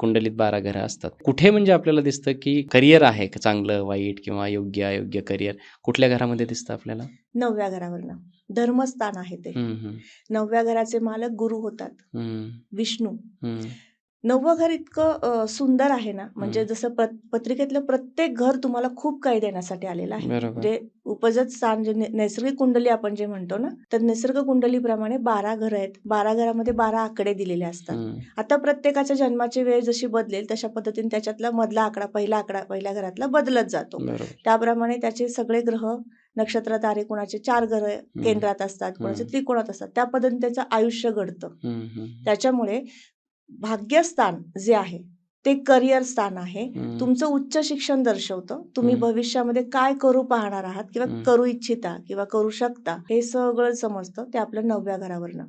कुंडलीत 12 घरं असतात. कुठे म्हणजे आपल्याला दिसतं, की करियर आहे का चांगलं, वाईट किंवा योग्य, अयोग्य करियर कुठल्या घरामध्ये दिसतं आपल्याला? 9व्या घरावरनं. धर्मस्थान आहे ते. हं, हं. 9व्या घराचे मालक गुरु होतात, हं, विष्णू. हं, 9वं घर इतकं सुंदर आहे ना, म्हणजे हं. जसं पत्रिकेतलं प्रत्येक घर तुम्हाला खूप काही देण्यासाठी आलेलं आहे. बरोबर. म्हणजे उपजत स्थान जे नैसर्गिक कुंडली आपण जे म्हणतो ना, तर निसर्ग कुंडलीप्रमाणे 12 घरं आहेत. 12 घरामध्ये 12 आकडे दिलेले असतात. हं, आता प्रत्येकाच्या जन्माची वेळ जशी बदलेल तशा पद्धतीने त्याच्यातला मधला आकडा पहिल्या घरातला बदलत जातो. बरोबर. त्याप्रमाणे त्याचे सगळे ग्रह, नक्षत्र, तारे कोणाचे 4 ग्रह केंद्रात असतात, कोणाचे हं. त्रिकोणात असतात. त्या पद्धतीने त्याचं आयुष्य घडतं. हं, हं. त्याच्यामुळे भाग्यस्थान जे आहे ते करिअर स्थान आहे. हं. तुमचं उच्च शिक्षण दर्शवतं. तुम्ही हं. भविष्यामध्ये काय करू पाहणार आहात किंवा हं. करू इच्छिता किंवा करू शकता हे सगळं समजतं ते आपल्या 9व्या घरावरनं.